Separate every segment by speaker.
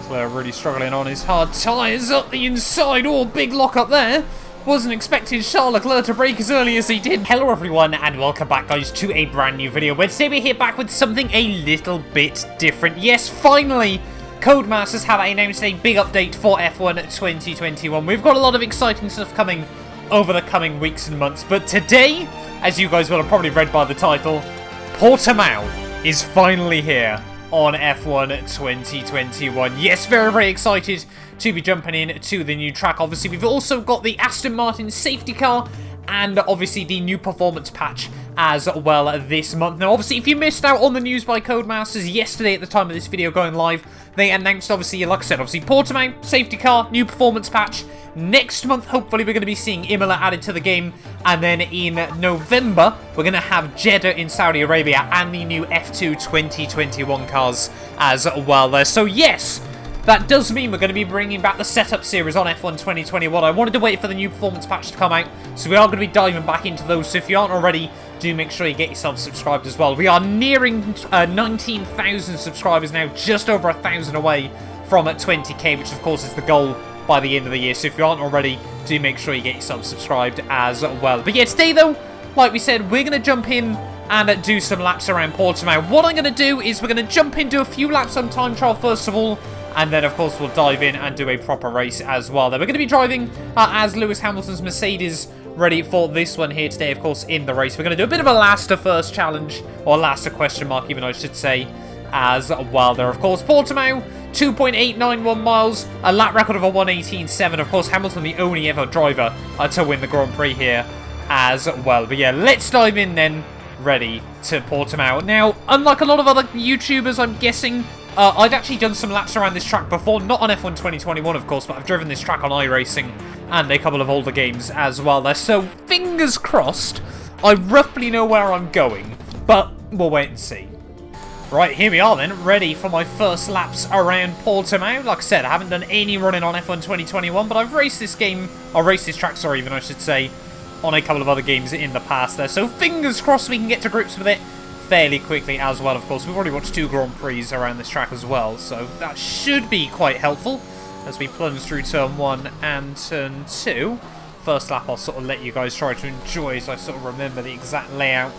Speaker 1: Leclerc really struggling on his hard tyres up the inside. Oh, big lock up there. Wasn't expecting Charles Leclerc to brake as early as he did. Hello everyone and welcome back guys to a brand new video where today we're here back with something a little bit different. Yes, finally, Codemasters have announced a big update for F1 2021. We've got a lot of exciting stuff coming over the coming weeks and months, but today, as you guys will have probably read by the title, PORTIMAO is finally here on F1 2021. Yes, very, very excited to be jumping in to the new track. Obviously, we've also got the Aston Martin safety car and obviously the new performance patch as well this month. Now, obviously, if you missed out on the news by Codemasters yesterday at the time of this video going live, they announced, obviously, like I said, obviously, PORTIMAO, safety car, new performance patch. Next month, hopefully, we're going to be seeing Imola added to the game. And then in November, we're going to have Jeddah in Saudi Arabia and the new F2 2021 cars as well there. So, yes, that does mean we're going to be bringing back the setup series on F1 2021. I wanted to wait for the new performance patch to come out, so we are going to be diving back into those. So if you aren't already, do make sure you get yourself subscribed as well. We are nearing 19,000 subscribers now, just over 1,000 away from 20k, which of course is the goal by the end of the year. So if you aren't already, do make sure you get yourself subscribed as well. But yeah, today though, like we said, we're going to jump in and do some laps around PORTIMAO. What I'm going to do is we're going to jump in, do a few laps on time trial first of all, and then, of course, we'll dive in and do a proper race as well. Then we're going to be driving as Lewis Hamilton's Mercedes ready for this one here today, of course, in the race. We're going to do a bit of a last to first challenge, or last to question mark, even I should say, as well there. Of course, PORTIMAO, 2.891 miles, a lap record of a 1:18.7. Of course, Hamilton, the only ever driver to win the Grand Prix here as well. But yeah, let's dive in then, ready to PORTIMAO. Now, unlike a lot of other YouTubers, I'm guessing, I've actually done some laps around this track before, not on F1 2021 of course, but I've driven this track on iRacing and a couple of older games as well there. So, fingers crossed, I roughly know where I'm going, but we'll wait and see. Right, here we are then, ready for my first laps around PORTIMAO. Like I said, I haven't done any running on F1 2021, but I've raced this game, or raced this track, sorry, even I should say, on a couple of other games in the past there. So, fingers crossed we can get to grips with it fairly quickly as well. Of course, we've already watched 2 Grand Prix around this track as well, so that should be quite helpful as we plunge through turn 1 and turn 2. First lap, I'll sort of let you guys try to enjoy so I sort of remember the exact layout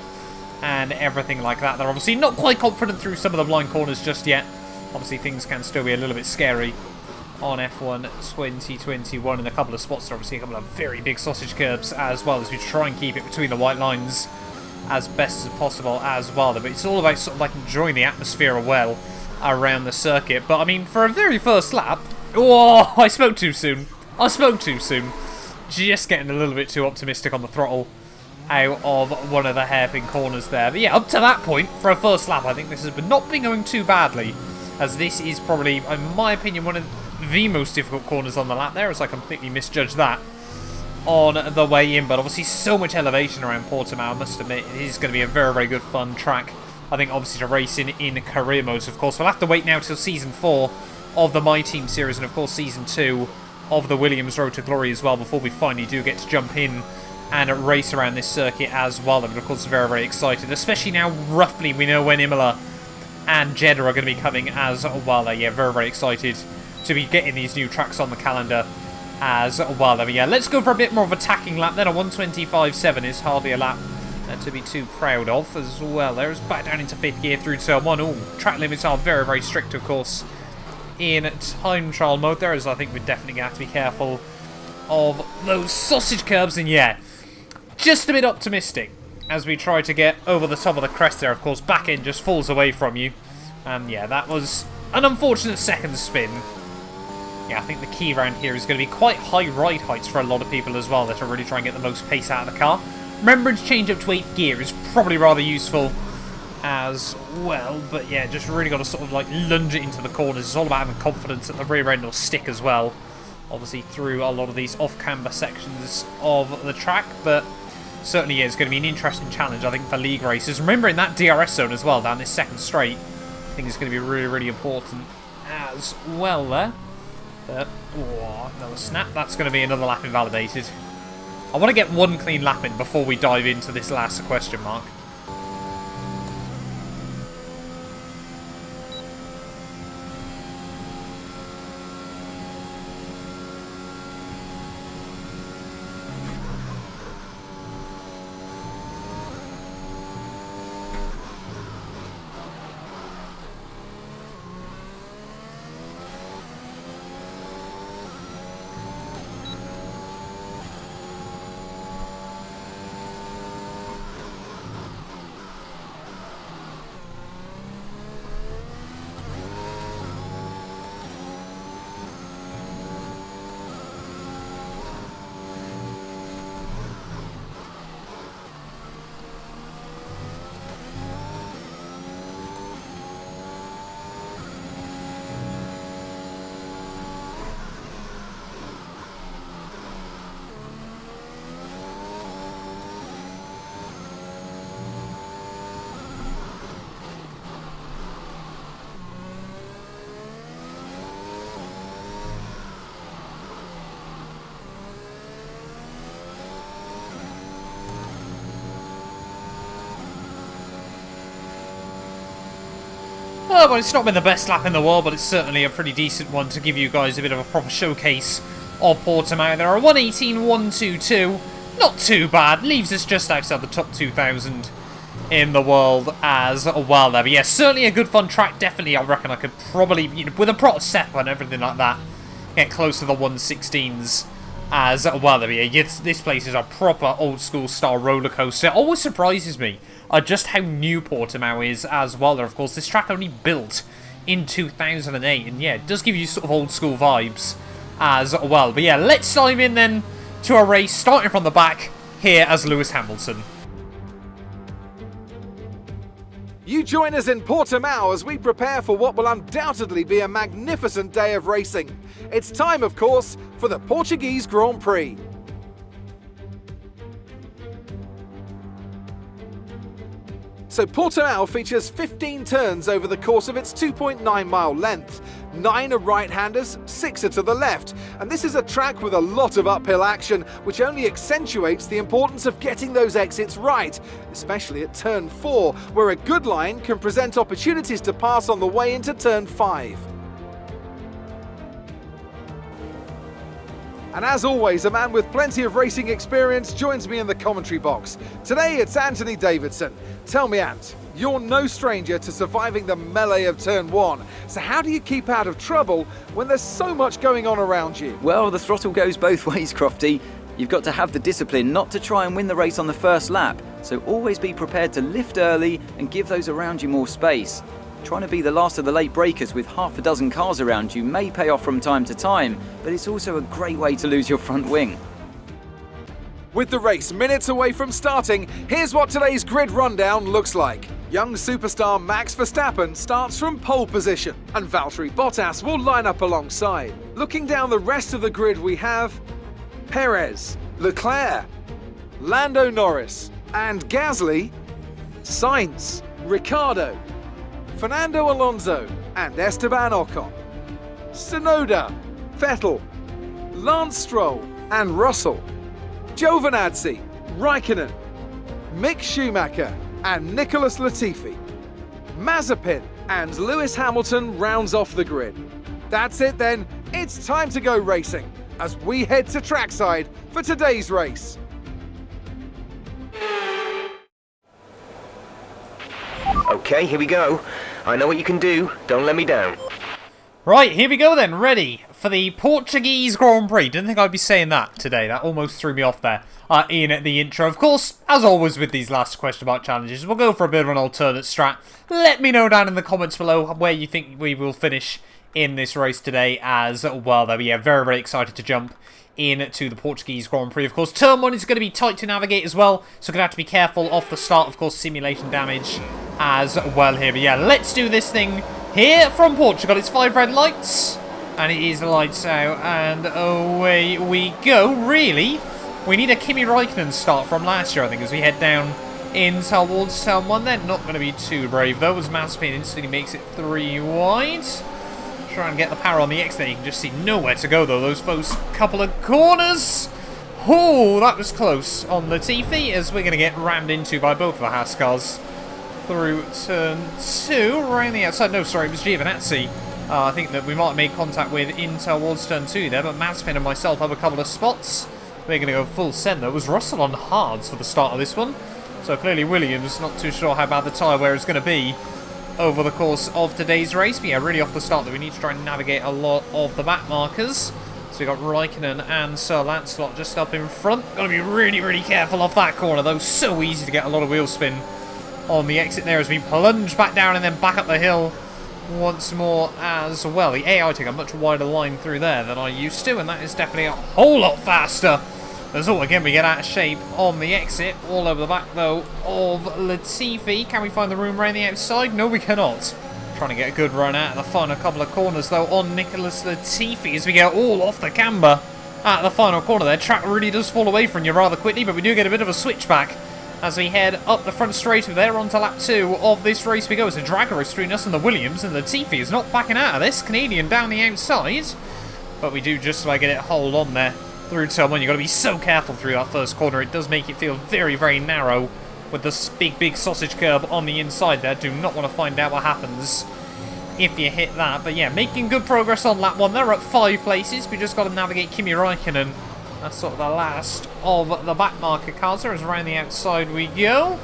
Speaker 1: and everything like that. They're obviously not quite confident through some of the blind corners just yet. Obviously, things can still be a little bit scary on F1 2021 in a couple of spots. There are obviously a couple of very big sausage curbs as well as we try and keep it between the white lines as best as possible as well. But it's all about sort of like enjoying the atmosphere well around the circuit. But I mean, for a very first lap, oh, I spoke too soon. I spoke too soon. Just getting a little bit too optimistic on the throttle out of one of the hairpin corners there. But yeah, up to that point, for a first lap, I think this has not been going too badly, as this is probably, in my opinion, one of the most difficult corners on the lap there, as I completely misjudged that on the way in. But obviously so much elevation around PORTIMAO, I must admit, it is going to be a very, very good fun track. I think obviously to race in career modes, of course. We'll have to wait now till Season 4 of the My Team series and of course Season 2 of the Williams Road to Glory as well before we finally do get to jump in and race around this circuit as well. And of course very, very excited, especially now roughly we know when Imola and Jeddah are going to be coming as well. Yeah, very, very excited to be getting these new tracks on the calendar as well. But yeah, let's go for a bit more of a attacking lap then. A 1:25.7 is hardly a lap to be too proud of as well. There's back down into 5th gear through turn 1. Oh, track limits are very, very strict, of course, in time trial mode there, as I think we're definitely going to have to be careful of those sausage curbs. And yeah, just a bit optimistic as we try to get over the top of the crest there. Of course, back end just falls away from you. And yeah, that was an unfortunate second spin. Yeah, I think the key around here is going to be quite high ride heights for a lot of people as well that are really trying to get the most pace out of the car. Remembering to change up to 8th gear is probably rather useful as well. But yeah, just really got to sort of like lunge it into the corners. It's all about having confidence that the rear end will stick as well. Obviously through a lot of these off-camber sections of the track. But certainly yeah, it's going to be an interesting challenge, I think, for league races. Remembering that DRS zone as well down this second straight, I think it's going to be really, really important as well there. But, oh, another snap. That's going to be another lap invalidated. I want to get one clean lap in before we dive into this last question mark. Well, it's not been the best lap in the world, but it's certainly a pretty decent one to give you guys a bit of a proper showcase of Portimao. There are 1:18.122. Not too bad. Leaves us just outside the top 2,000 in the world as well there. But yeah, certainly a good fun track. Definitely, I reckon I could probably, with a proper setup and everything like that, get close to the 116s as well there. But yeah, this place is a proper old school style roller coaster. It always surprises me just how new Portimao is as well there. Of course, this track only built in 2008, and yeah, it does give you sort of old school vibes as well. But yeah, let's dive in then to a race starting from the back here as Lewis Hamilton.
Speaker 2: You join us in Portimao as we prepare for what will undoubtedly be a magnificent day of racing. It's time, of course, for the Portuguese Grand Prix. So Portimao features 15 turns over the course of its 2.9-mile length. 9 are right-handers, 6 are to the left. And this is a track with a lot of uphill action, which only accentuates the importance of getting those exits right, especially at turn 4, where a good line can present opportunities to pass on the way into turn 5. And as always, a man with plenty of racing experience joins me in the commentary box. Today it's Anthony Davidson. Tell me, Ant, you're no stranger to surviving the melee of turn 1. So how do you keep out of trouble when there's so much going on around you?
Speaker 3: Well, the throttle goes both ways, Crofty. You've got to have the discipline not to try and win the race on the first lap. So always be prepared to lift early and give those around you more space. Trying to be the last of the late breakers with half a dozen cars around you may pay off from time to time, but it's also a great way to lose your front wing.
Speaker 2: With the race minutes away from starting, here's what today's grid rundown looks like. Young superstar Max Verstappen starts from pole position, and Valtteri Bottas will line up alongside. Looking down the rest of the grid, we have Perez, Leclerc, Lando Norris, and Gasly, Sainz, Ricciardo, Fernando Alonso and Esteban Ocon, Tsunoda, Vettel, Lance Stroll and Russell, Giovinazzi, Raikkonen, Mick Schumacher and Nicholas Latifi, Mazepin and Lewis Hamilton rounds off the grid. That's it then, it's time to go racing as we head to trackside for today's race.
Speaker 4: Okay, here we go. I know what you can do. Don't let me down.
Speaker 1: Right, here we go then. Ready for the Portuguese Grand Prix. Didn't think I'd be saying that today. That almost threw me off there in the intro. Of course, as always with these last question mark challenges, we'll go for a bit of an alternate strat. Let me know down in the comments below where you think we will finish in this race today as well. Though, yeah, very, very excited to jump into the Portuguese Grand Prix. Of course, turn 1 is going to be tight to navigate as well, so going to have to be careful off the start. Of course, simulation damage as well here. But yeah, let's do this thing here from Portugal. It's 5 red lights, and it is lights out, and away we go. Really, we need a Kimi Raikkonen start from last year, I think, as we head down in towards turn 1. They're not going to be too brave, though, as Mazepin instantly makes it 3 wide. Try and get the power on the exit. You can just see nowhere to go, though. Those first couple of corners. Oh, that was close on Latifi, as we're going to get rammed into by both of the Haas cars through turn 2. Around the outside. No, sorry, it was Giovinazzi. I think that we might have made contact with in towards turn 2 there, but Mazepin and myself have a couple of spots. We're going to go full send, though. It was Russell on hards for the start of this one. So clearly Williams, not too sure how bad the tyre wear is going to be over the course of today's race. But yeah, really off the start that we need to try and navigate a lot of the back markers. So we got Raikkonen and Sir Lancelot just up in front. Got to be really, really careful off that corner, though. So easy to get a lot of wheel spin on the exit there as we plunge back down and then back up the hill once more as well. The AI took a much wider line through there than I used to, and that is definitely a whole lot faster. As all, again, we get out of shape on the exit. All over the back, though, of Latifi. Can we find the room around the outside? No, we cannot. Trying to get a good run out of the final couple of corners, though, on Nicholas Latifi as we get all off the camber at the final corner there. Track really does fall away from you rather quickly, but we do get a bit of a switchback as we head up the front straight of there onto lap 2 of this race we go. It's a drag race between us and the Williams, and Latifi is not backing out of this. Canadian down the outside, but we do just about get it hold on there through turn 1. You've got to be so careful through that first corner. It does make it feel very, very narrow with this big, big sausage curb on the inside there. Do not want to find out what happens if you hit that. But yeah, making good progress on lap 1. They're at 5 places. We just got to navigate Kimi Räikkönen. That's sort of the last of the back marker cars there, as around the outside we go.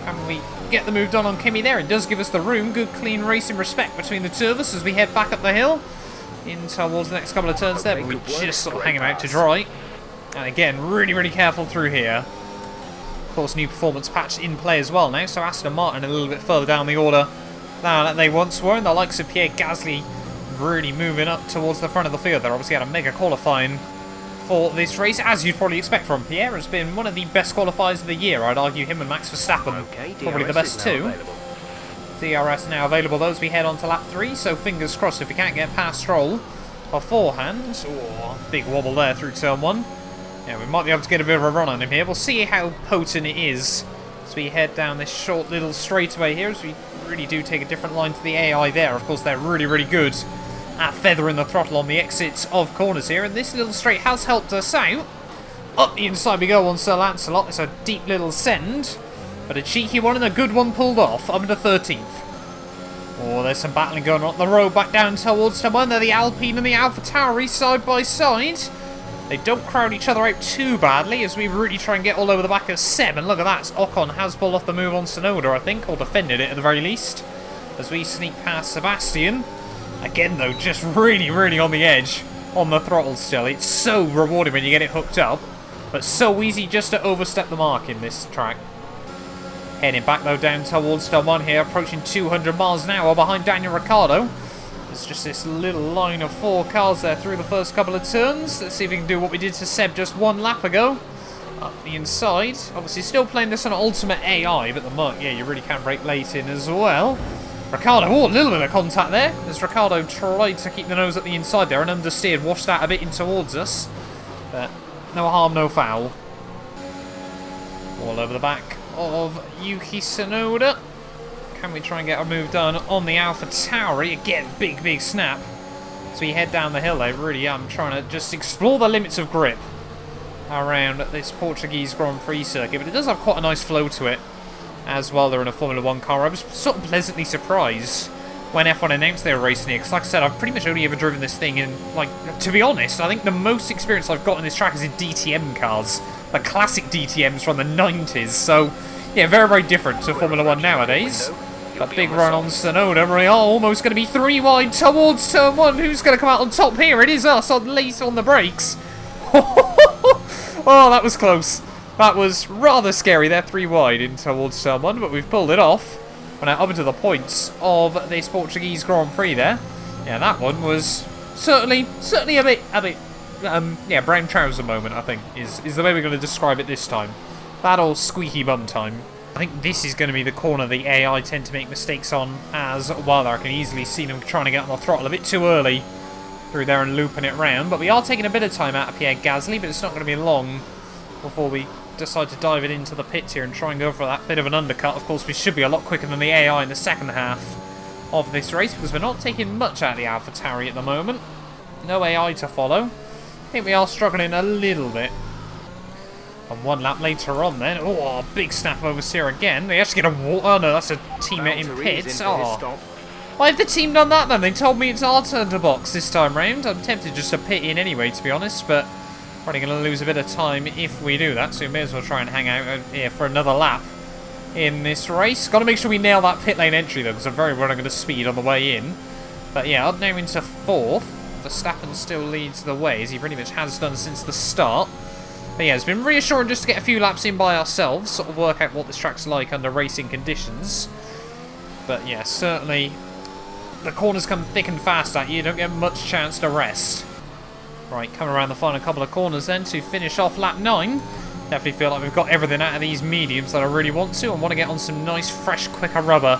Speaker 1: And we get the move done on Kimi there. It does give us the room. Good, clean racing respect between the two of us as we head back up the hill in towards the next couple of turns there. But we just sort of hang him out to dry. And again, really, really careful through here. Of course, new performance patch in play as well now. So Aston Martin a little bit further down the order than they once were. And the likes of Pierre Gasly really moving up towards the front of the field. They're obviously had a mega qualifying for this race, as you'd probably expect from Pierre. Has been one of the best qualifiers of the year. I'd argue him and Max Verstappen probably the best two. DRS now available though as we head on to lap 3, so fingers crossed if we can't get past Stroll beforehand. Oh, big wobble there through turn 1. Yeah, we might be able to get a bit of a run on him here. We'll see how potent it is as we head down this short little straightaway here, as we really do take a different line to the AI there. Of course, they're really, really good at feathering the throttle on the exits of corners here, and this little straight has helped us out. Up the inside we go on Sir Lancelot. It's a deep little send, but a cheeky one and a good one pulled off, up into 13th. Oh, there's some battling going on the road back down towards someone. They're the Alpine and the AlphaTauri side by side. They don't crowd each other out too badly as we really try and get all over the back of Seb. And look at that, Ocon has pulled off the move on Tsunoda, I think, or defended it at the very least, as we sneak past Sebastian. Again, though, just really, really on the edge on the throttle still. It's so rewarding when you get it hooked up, but so easy just to overstep the mark in this track. Heading back, though, down towards turn 1 here, approaching 200 miles an hour behind Daniel Ricciardo. There's just this little line of 4 cars there through the first couple of turns. Let's see if we can do what we did to Seb just 1 lap ago. Up the inside. Obviously, still playing this on ultimate AI, but the mark, yeah, you really can brake late in as well. Ricciardo, oh, a little bit of contact there, as Ricciardo tried to keep the nose at the inside there and understeered, washed out a bit in towards us. But no harm, no foul. All over the back of Yuki Tsunoda. Can we try and get a move done on the AlphaTauri? Again, big, big snap. So we head down the hill, I really am trying to just explore the limits of grip around this Portuguese Grand Prix circuit, but it does have quite a nice flow to it as well. They're in a Formula 1 car. I was sort of pleasantly surprised when F1 announced they were racing it, because like I said, I've pretty much only ever driven this thing in, like, to be honest, I think the most experience I've got in this track is in DTM cars, the classic DTMs from the 90s, so yeah, very, very different to Formula 1 nowadays. A big run on Tsunoda. We are almost going to be 3 wide towards turn 1. Who's going to come out on top here? It is us on late on the brakes. Oh, that was close. That was rather scary there, 3 wide in towards turn 1, but we've pulled it off. We're now up into the points of this Portuguese Grand Prix there. Yeah, that one was certainly a bit, yeah, brown trouser moment, I think, is the way we're going to describe it this time. That old squeaky bum time. I think this is going to be the corner the AI tend to make mistakes on as well. I can easily see them trying to get on the throttle a bit too early through there and looping it round. But we are taking a bit of time out of Pierre Gasly, but it's not going to be long before we decide to dive it into the pits here and try and go for that bit of an undercut. Of course, we should be a lot quicker than the AI in the second half of this race, because we're not taking much out of the AlphaTauri at the moment. No AI to follow. I think we are struggling a little bit. And 1 lap later on then, oh, big snap oversteer again. They actually get a oh no, that's a teammate in pits. Oh. Why have the team done that then? They told me it's our turn to box this time round. I'm tempted just to pit in anyway, to be honest, but probably going to lose a bit of time if we do that, so we may as well try and hang out here for another lap in this race. Got to make sure we nail that pit lane entry though, because I'm very running going to speed on the way in. But yeah, up now into 4th. Verstappen still leads the way, as he pretty much has done since the start. But yeah, it's been reassuring just to get a few laps in by ourselves, sort of work out what this track's like under racing conditions. But yeah, certainly the corners come thick and fast at you, you don't get much chance to rest. Right, coming around the final couple of corners then to finish off lap 9. Definitely feel like we've got everything out of these mediums that I really want to, and want to get on some nice, fresh, quicker rubber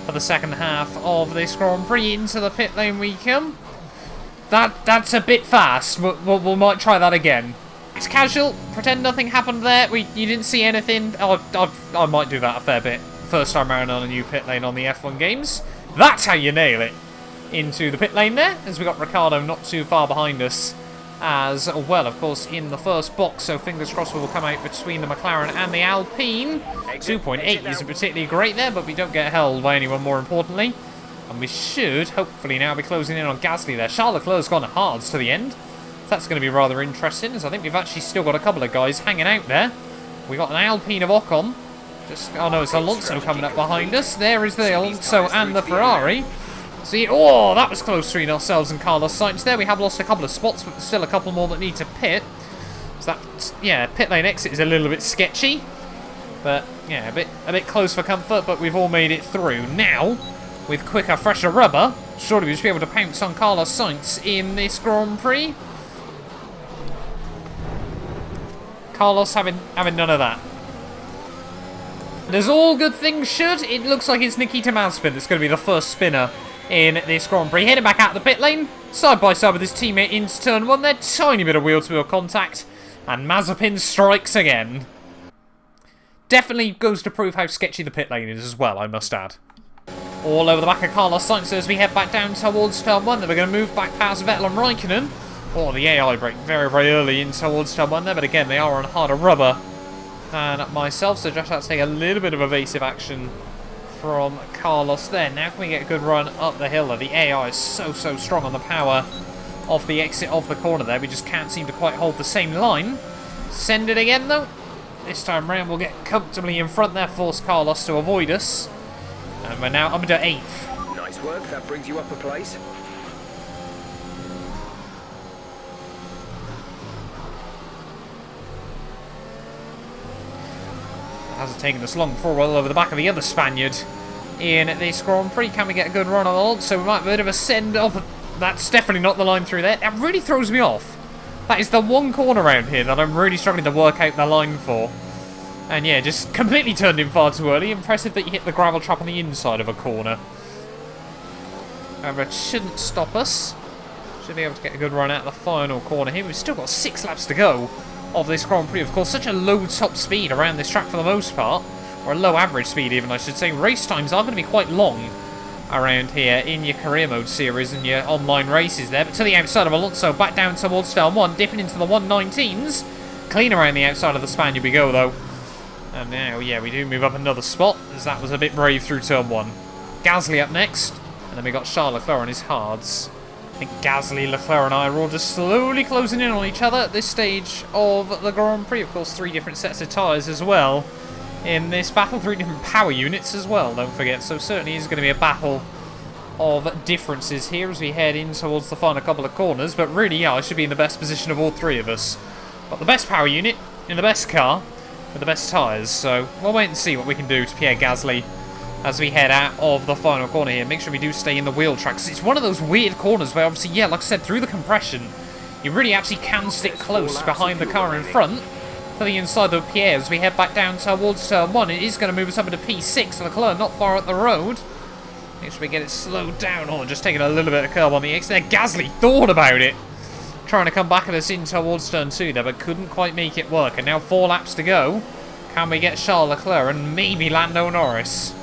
Speaker 1: for the second half of this Grand Prix. Into the pit lane we come. That's a bit fast, we might try that again. It's casual, pretend nothing happened there, you didn't see anything. I might do that a fair bit. First time around on a new pit lane on the F1 games. That's how you nail it. Into the pit lane there, as we got Ricciardo not too far behind us as well, of course, in the first box, so fingers crossed we will come out between the McLaren and the Alpine. 2.8 isn't particularly great there, but we don't get held by anyone more importantly. And we should, hopefully, now be closing in on Gasly there. Charles Leclerc's gone hards to the end. So that's going to be rather interesting, as I think we've actually still got a couple of guys hanging out there. We got an Alpine of Ocon. Oh no, it's Alonso coming up behind us. There is the Alonso and the Ferrari. See, oh, that was close between ourselves and Carlos Sainz there. We have lost a couple of spots, but there's still a couple more that need to pit. So that, yeah, pit lane exit is a little bit sketchy. But, yeah, a bit close for comfort, but we've all made it through. Now, with quicker, fresher rubber, surely we should be able to pounce on Carlos Sainz in this Grand Prix. Carlos having none of that. And as all good things should, it looks like it's Nikita Mazepin that's going to be the first spinner in this Grand Prix. Heading back out the pit lane, side by side with his teammate into turn 1 there. Tiny bit of wheel-to-wheel contact, and Mazepin strikes again. Definitely goes to prove how sketchy the pit lane is as well, I must add. All over the back of Carlos Sainz as we head back down towards turn 1. Then we're going to move back past Vettel and Raikkonen. Oh, the AI brake very, very early in towards turn 1 there, but again, they are on harder rubber than myself, so just have to take a little bit of evasive action from Carlos there. Now can we get a good run up the hill? The AI is so strong on the power of the exit of the corner there. We just can't seem to quite hold the same line. Send it again though. This time round we'll get comfortably in front there, force Carlos to avoid us. And we're now up to 8th.
Speaker 4: Nice work, that brings you up a place.
Speaker 1: Hasn't taken us long before we're all over the back of the other Spaniard in this Grand Prix. Can we get a good run on Alonso? So we might have a bit of a send off. That's definitely not the line through there. That really throws me off. That is the one corner around here that I'm really struggling to work out the line for. And yeah, just completely turned in far too early. Impressive that you hit the gravel trap on the inside of a corner. However, it shouldn't stop us. Should be able to get a good run out of the final corner here. We've still got 6 laps to go of this Grand Prix. Of course, such a low top speed around this track for the most part, or a low average speed even, I should say. Race times are going to be quite long around here in your career mode series and your online races there. But to the outside of Alonso, back down towards turn 1, dipping into the 119s. Clean around the outside of the Spaniard we go though. And now, yeah, we do move up another spot, as that was a bit brave through turn 1. Gasly up next, and then we got Charles Leclerc on his hards. I think Gasly, Leclerc and I are all just slowly closing in on each other at this stage of the Grand Prix. Of course, 3 different sets of tyres as well in this battle. 3 different power units as well, don't forget. So certainly is going to be a battle of differences here as we head in towards the final couple of corners. But really, yeah, I should be in the best position of all 3 of us. Got the best power unit in the best car with the best tyres. So we'll wait and see what we can do to Pierre Gasly as we head out of the final corner here. Make sure we do stay in the wheel track, because it's one of those weird corners where obviously, yeah, like I said, through the compression, you really actually can stick close behind the car in front to the inside of Pierre as we head back down towards turn 1. It is going to move us up into P6, Leclerc not far up the road. Make sure we get it slowed down. Oh, just taking a little bit of curb on the X there. Gasly thought about it, trying to come back at us in towards turn 2 there, but couldn't quite make it work. And now 4 laps to go. Can we get Charles Leclerc and maybe Lando Norris?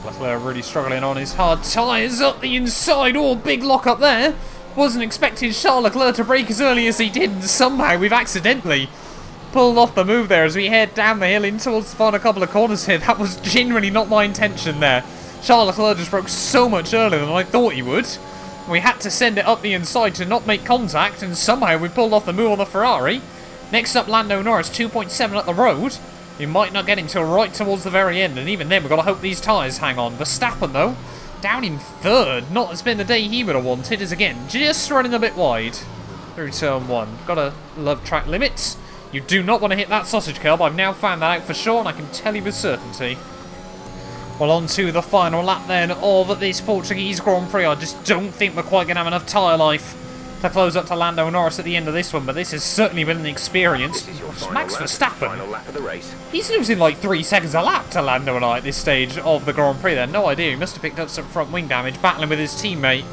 Speaker 1: Leclerc really struggling on his hard tyres up the inside. Oh, big lock up there. Wasn't expecting Charles Leclerc to brake as early as he did, and somehow we've accidentally pulled off the move there as we head down the hill in towards the final couple of corners here. That was genuinely not my intention there. Charles Leclerc just broke so much earlier than I thought he would. We had to send it up the inside to not make contact, and somehow we pulled off the move on the Ferrari. Next up, Lando Norris, 2.7 up the road. You might not get him till right towards the very end, and even then we've got to hope these tyres hang on. Verstappen, though, down in 3rd. Not has been the day he would have wanted, is again just running a bit wide through turn 1. Gotta love track limits. You do not want to hit that sausage curb. I've now found that out for sure, and I can tell you with certainty. Well, on to the final lap then of this Portuguese Grand Prix. I just don't think we're quite going to have enough tyre life to close up to Lando Norris at the end of this one, but this has certainly been an experience. Max Verstappen, he's losing like 3 seconds a lap to Lando and I at this stage of the Grand Prix there. No idea, he must have picked up some front wing damage battling with his teammate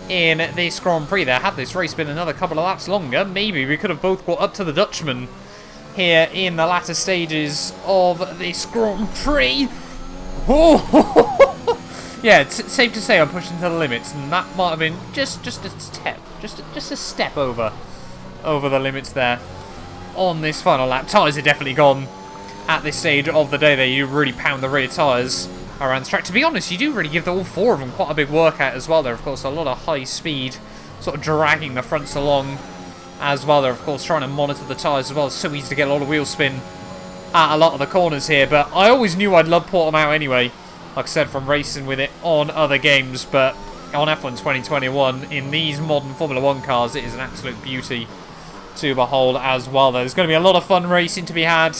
Speaker 1: in this Grand Prix there. Had this race been another couple of laps longer, maybe we could have both got up to the Dutchman here in the latter stages of this Grand Prix. Oh, yeah, it's safe to say I'm pushing to the limits, and that might have been just a step, just a step over the limits there on this final lap. Tyres are definitely gone at this stage of the day there. You really pound the rear tyres around this track. To be honest, you do really give all four of them quite a big workout as well. There, of course, a lot of high speed, sort of dragging the fronts along as well. They're, of course, trying to monitor the tyres as well. It's so easy to get a lot of wheel spin at a lot of the corners here. But I always knew I'd love PORTIMAO anyway, like I said, from racing with it on other games. But on F1 2021, in these modern Formula 1 cars, it is an absolute beauty to behold as well. There's going to be a lot of fun racing to be had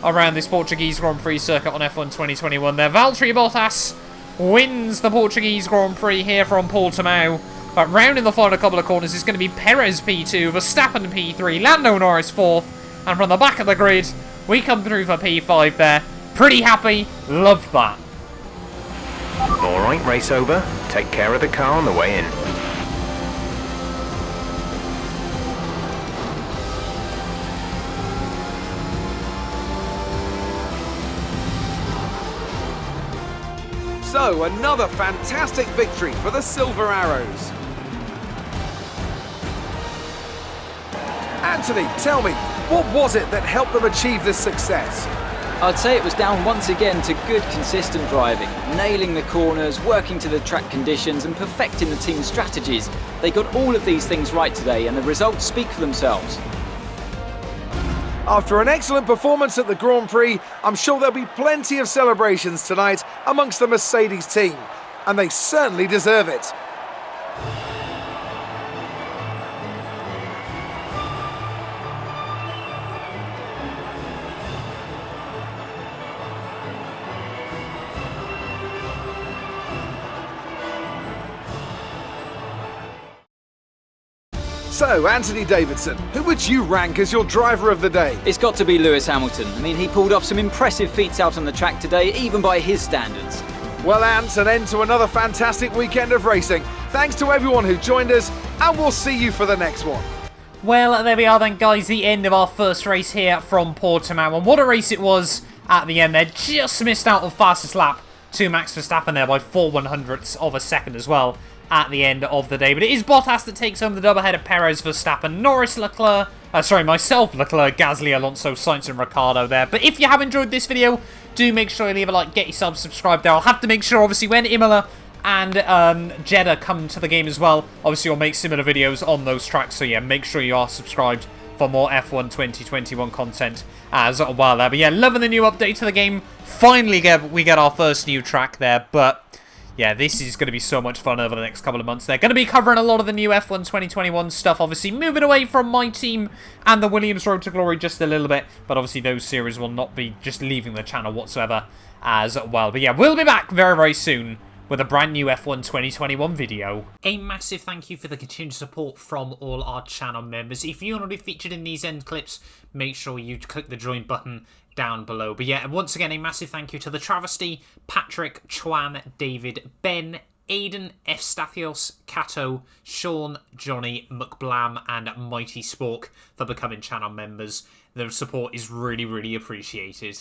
Speaker 1: around this Portuguese Grand Prix circuit on F1 2021 there. Valtteri Bottas wins the Portuguese Grand Prix here from Portimao. But round in the final couple of corners is going to be Perez P2, Verstappen P3, Lando Norris 4th. And from the back of the grid, we come through for P5 there. Pretty happy. Loved that.
Speaker 4: Alright, race over. Take care of the car on the way in.
Speaker 2: So, another fantastic victory for the Silver Arrows. Anthony, tell me, what was it that helped them achieve this success?
Speaker 3: I'd say it was down once again to good, consistent driving, nailing the corners, working to the track conditions and perfecting the team's strategies. They got all of these things right today and the results speak for themselves.
Speaker 2: After an excellent performance at the Grand Prix, I'm sure there'll be plenty of celebrations tonight amongst the Mercedes team, and they certainly deserve it. So, Anthony Davidson, who would you rank as your driver of the day?
Speaker 3: It's got to be Lewis Hamilton. I mean, he pulled off some impressive feats out on the track today, even by his standards.
Speaker 2: Well, Ant, an end to another fantastic weekend of racing. Thanks to everyone who joined us, and we'll see you for the next one.
Speaker 1: Well, there we are then, guys. The end of our first race here from Portimao. And what a race it was at the end there. Just missed out on fastest lap to Max Verstappen there by 4/100ths of a second as well at the end of the day. But it is Bottas that takes home the double ahead of Perez, Verstappen, Norris, Leclerc, myself, Leclerc, Gasly, Alonso, Sainz and Ricciardo there. But if you have enjoyed this video, do make sure you leave a like, get yourself subscribed there. I'll have to make sure, obviously, when Imola and Jeddah come to the game as well, obviously you'll make similar videos on those tracks. So yeah, make sure you are subscribed for more F1 2021 content as well there. But yeah, loving the new update to the game. Finally we get our first new track there, but yeah, this is going to be so much fun over the next couple of months. They're going to be covering a lot of the new F1 2021 stuff, obviously moving away from my team and the Williams Road to Glory just a little bit, but obviously those series will not be just leaving the channel whatsoever as well. But yeah, we'll be back very, very soon with a brand new F1 2021 video. A massive thank you for the continued support from all our channel members. If you want to be featured in these end clips, make sure you click the join button down below. But yeah, once again, a massive thank you to the Travesty, Patrick, Chuan, David, Ben, Aiden, Efstathios, Kato, Sean, Johnny, McBlam and Mighty Spork for becoming channel members. The support is really, really appreciated.